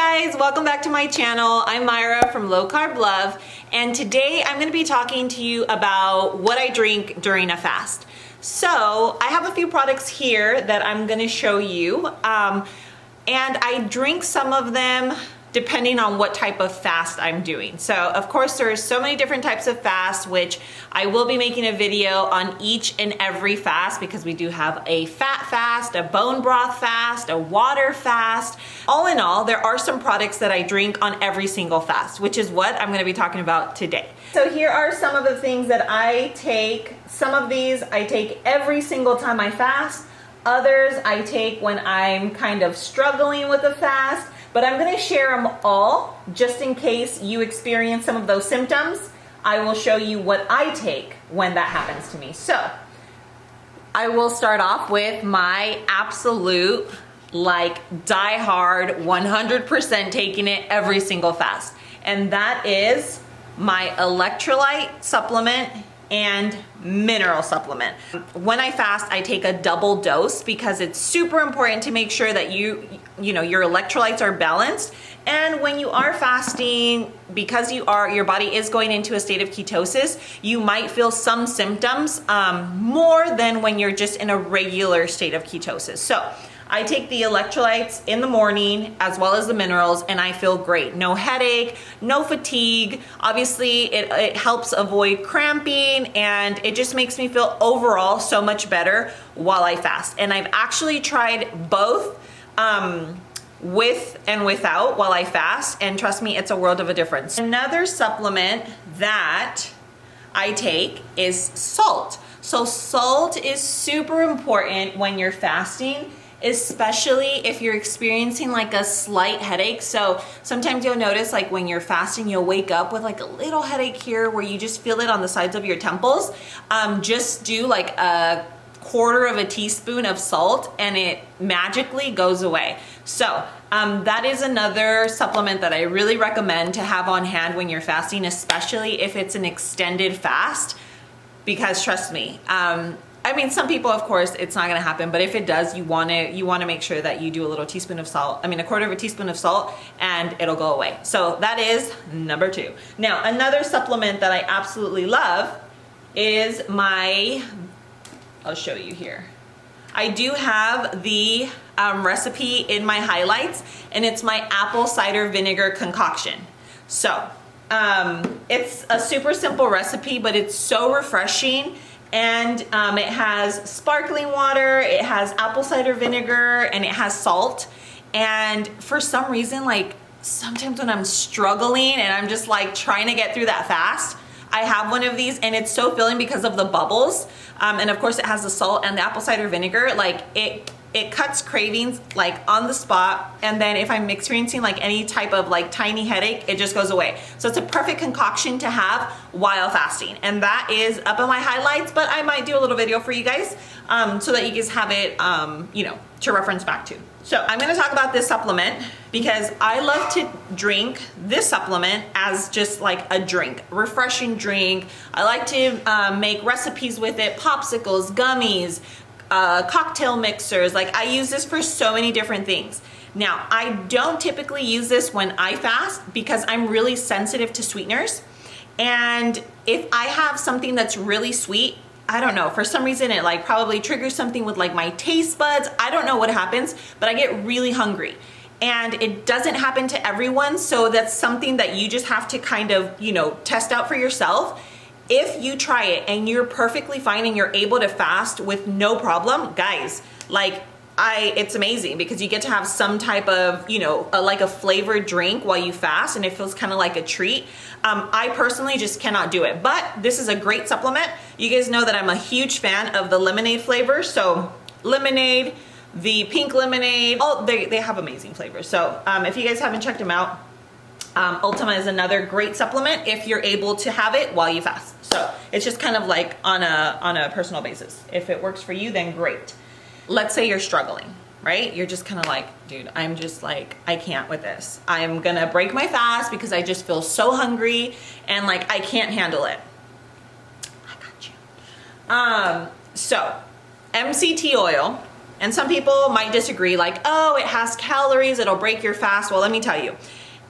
guys, welcome back to my channel. I'm Myra from Low Carb Love, and today I'm going to be talking to you about what I drink during a fast. So I have a few products here that I'm going to show you, and I drink some of them depending on what type of fast I'm doing. So of course there's so many different types of fasts, which I will be making a video on each and every fast, because we do have a fat fast, a bone broth fast, a water fast. All in all, there are some products that I drink on every single fast, which is what I'm going to be talking about today. So here are some of the things that I take. Some of these I take every single time I fast. Others I take when I'm kind of struggling with a fast. But I'm going to share them all just in case you experience some of those symptoms. I will show you what I take when that happens to me. So I will start off with my absolute, like, die-hard 100% taking it every single fast. And that is my electrolyte supplement and mineral supplement. When I fast, I take a double dose because it's super important to make sure that your electrolytes are balanced. And when you are fasting, because your body is going into a state of ketosis, you might feel some symptoms more than when you're just in a regular state of ketosis. So I take the electrolytes in the morning as well as the minerals, and I feel great. No headache, no fatigue. Obviously, it helps avoid cramping, and it just makes me feel overall so much better while I fast. And I've actually tried both with and without while I fast, and trust me, it's a world of a difference. Another supplement that I take is salt. So salt is super important when you're fasting, especially if you're experiencing like a slight headache. So sometimes you'll notice, like, when you're fasting, you'll wake up with like a little headache here where you just feel it on the sides of your temples. Just do like a quarter of a teaspoon of salt and it magically goes away. So that is another supplement that I really recommend to have on hand when you're fasting, especially if it's an extended fast, because trust me, I mean, some people, of course, it's not going to happen, but if it does, you want to make sure that you do a little teaspoon of salt. I mean, a quarter of a teaspoon of salt, and it'll go away. So that is number 2. Now, another supplement that I absolutely love is I'll show you here. I do have the recipe in my highlights, and it's my apple cider vinegar concoction. So it's a super simple recipe, but it's so refreshing. And it has sparkling water, it has apple cider vinegar, and it has salt. And for some reason, like, sometimes when I'm struggling and I'm just like trying to get through that fast, I have one of these, and it's so filling because of the bubbles. And of course it has the salt and the apple cider vinegar. Like, it cuts cravings like on the spot. And then if I'm experiencing like any type of like tiny headache, it just goes away. So it's a perfect concoction to have while fasting. And that is up in my highlights, but I might do a little video for you guys so that you guys have it, to reference back to. So I'm going to talk about this supplement because I love to drink this supplement as just like a drink, refreshing drink. I like to make recipes with it, popsicles, gummies, cocktail mixers. Like, I use this for so many different things. Now, I don't typically use this when I fast because I'm really sensitive to sweeteners. And if I have something that's really sweet, I don't know, for some reason it like probably triggers something with like my taste buds. I don't know what happens, but I get really hungry. And it doesn't happen to everyone, so that's something that you just have to kind of, test out for yourself. If you try it and you're perfectly fine and you're able to fast with no problem, guys, like, it's amazing because you get to have some type of, like a flavored drink while you fast, and it feels kind of like a treat. I personally just cannot do it, but this is a great supplement. You guys know that I'm a huge fan of the lemonade flavor. So lemonade, the pink lemonade, they have amazing flavors. So if you guys haven't checked them out, Ultima is another great supplement if you're able to have it while you fast. So it's just kind of like on a personal basis. If it works for you, then great. Let's say you're struggling, right? You're just kind of like, dude, I'm just like, I can't with this. I'm gonna break my fast because I just feel so hungry and like I can't handle it. I got you. So MCT oil And some people might disagree, like, oh, it has calories, it'll break your fast. Well, let me tell you,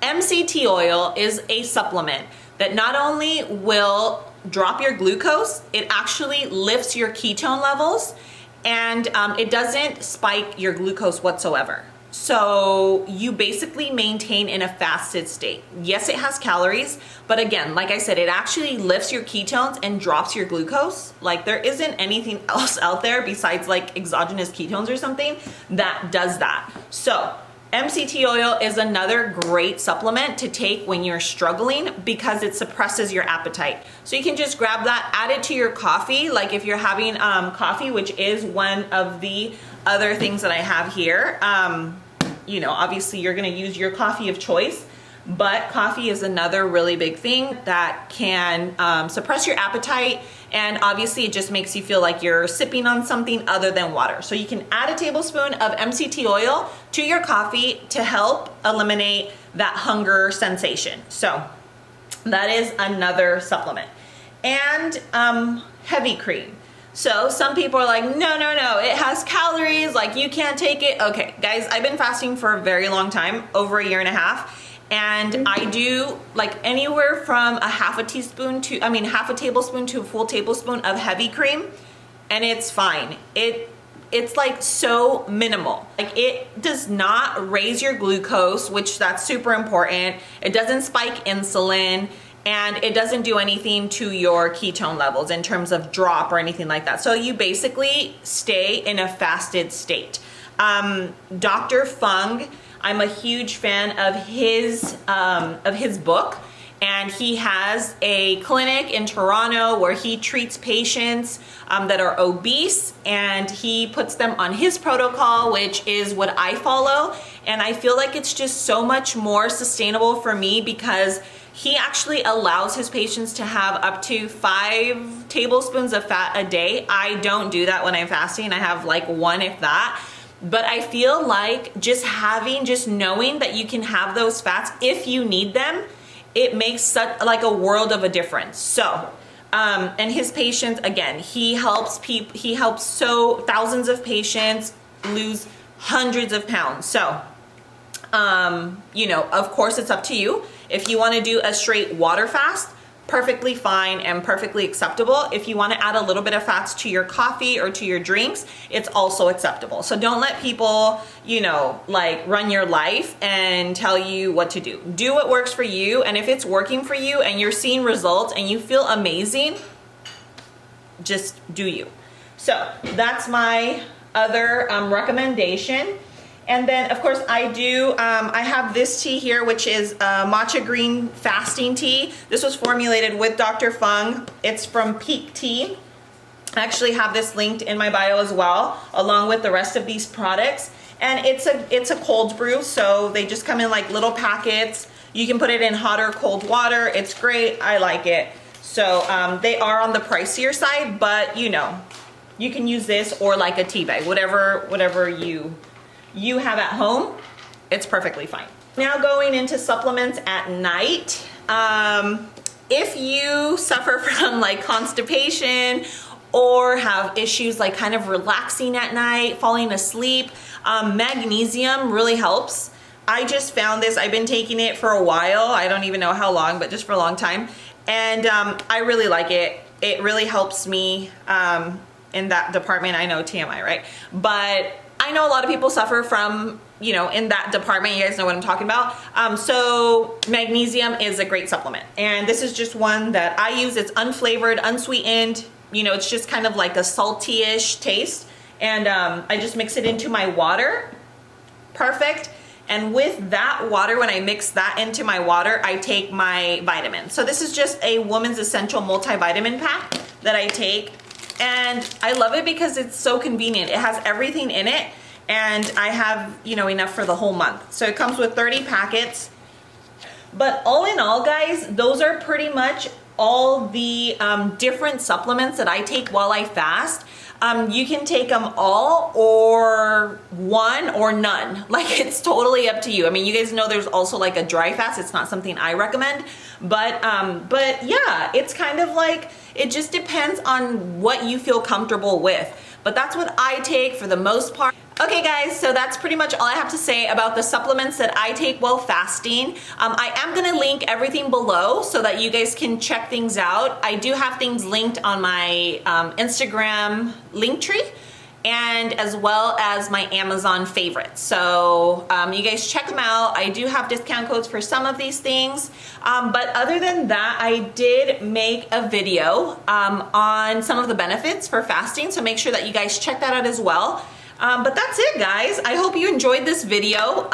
MCT oil is a supplement that not only will drop your glucose, it actually lifts your ketone levels, and it doesn't spike your glucose whatsoever. So you basically maintain in a fasted state. Yes, it has calories, but again, like I said, it actually lifts your ketones and drops your glucose. Like there isn't anything else out there besides like exogenous ketones or something that does that. So MCT oil is another great supplement to take when you're struggling because it suppresses your appetite. So you can just grab that, add it to your coffee. Like if you're having coffee, which is one of the other things that I have here. You know, obviously you're gonna use your coffee of choice, but coffee is another really big thing that can suppress your appetite, and obviously it just makes you feel like you're sipping on something other than water. So you can add a tablespoon of MCT oil to your coffee to help eliminate that hunger sensation. So that is another supplement. And heavy cream. So some people are like, no, it has calories, like you can't take it. Okay, guys, I've been fasting for a very long time, over 1.5 years. And I do like anywhere from half a tablespoon to a full tablespoon of heavy cream, and it's fine. It's like so minimal. Like it does not raise your glucose, which that's super important. It doesn't spike insulin, and it doesn't do anything to your ketone levels in terms of drop or anything like that. So you basically stay in a fasted state. Dr. Fung, I'm a huge fan of his book, and he has a clinic in Toronto where he treats patients that are obese, and he puts them on his protocol, which is what I follow. And I feel like it's just so much more sustainable for me because he actually allows his patients to have up to 5 tablespoons of fat a day. I don't do that when I'm fasting. I have like 1, if that. But I feel like just knowing that you can have those fats if you need them, it makes such like a world of a difference. So, and his patients, again, he helps thousands of patients lose hundreds of pounds. So, you know, of course it's up to you. If you want to do a straight water fast, perfectly fine and perfectly acceptable. If you want to add a little bit of fats to your coffee or to your drinks, it's also acceptable. So don't let people, you know, like run your life and tell you what to do. Do what works for you, and if it's working for you and you're seeing results and you feel amazing, just do you. So that's my other recommendation. And then, of course, I have this tea here, which is matcha green fasting tea. This was formulated with Dr. Fung. It's from Peak Tea. I actually have this linked in my bio as well, along with the rest of these products. And it's a cold brew, so they just come in like little packets. You can put it in hot or cold water. It's great. I like it. So they are on the pricier side, but you know, you can use this or like a tea bag, whatever you have at home, it's perfectly fine. Now going into supplements at night. If you suffer from like constipation or have issues like kind of relaxing at night, falling asleep, magnesium really helps. I just found this, I've been taking it for a while. I don't even know how long, but just for a long time. And I really like it. It really helps me in that department. I know TMI, right? But I know a lot of people suffer from, you know, in that department. You guys know what I'm talking about. So magnesium is a great supplement. And this is just one that I use. It's unflavored, unsweetened. You know, it's just kind of like a salty-ish taste. And I just mix it into my water. Perfect. And with that water, when I mix that into my water, I take my vitamins. So this is just a Woman's Essential multivitamin pack that I take. And I love it because it's so convenient. It has everything in it, and I have, you know, enough for the whole month. So it comes with 30 packets. But all in all, guys, those are pretty much all the different supplements that I take while I fast. You can take them all or one or none. Like, it's totally up to you. I mean, you guys know there's also like a dry fast. It's not something I recommend, but yeah, it's kind of like, it just depends on what you feel comfortable with. But that's what I take for the most part. Okay guys, so that's pretty much all I have to say about the supplements that I take while fasting. I am gonna link everything below so that you guys can check things out. I do have things linked on my Instagram link tree, and as well as my Amazon favorites. So you guys check them out. I do have discount codes for some of these things. But other than that, I did make a video on some of the benefits for fasting. So make sure that you guys check that out as well. But that's it, guys. I hope you enjoyed this video.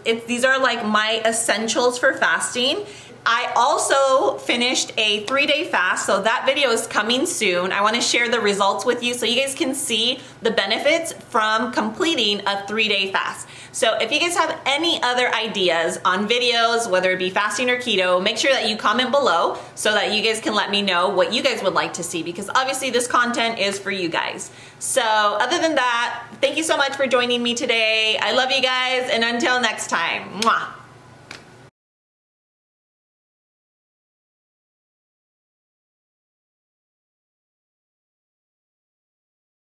These are like my essentials for fasting. I also finished a 3-day fast, so that video is coming soon. I want to share the results with you so you guys can see the benefits from completing a 3-day fast. So if you guys have any other ideas on videos, whether it be fasting or keto, make sure that you comment below so that you guys can let me know what you guys would like to see, because obviously this content is for you guys. So other than that, thank you so much for joining me today. I love you guys, and until next time, mwah.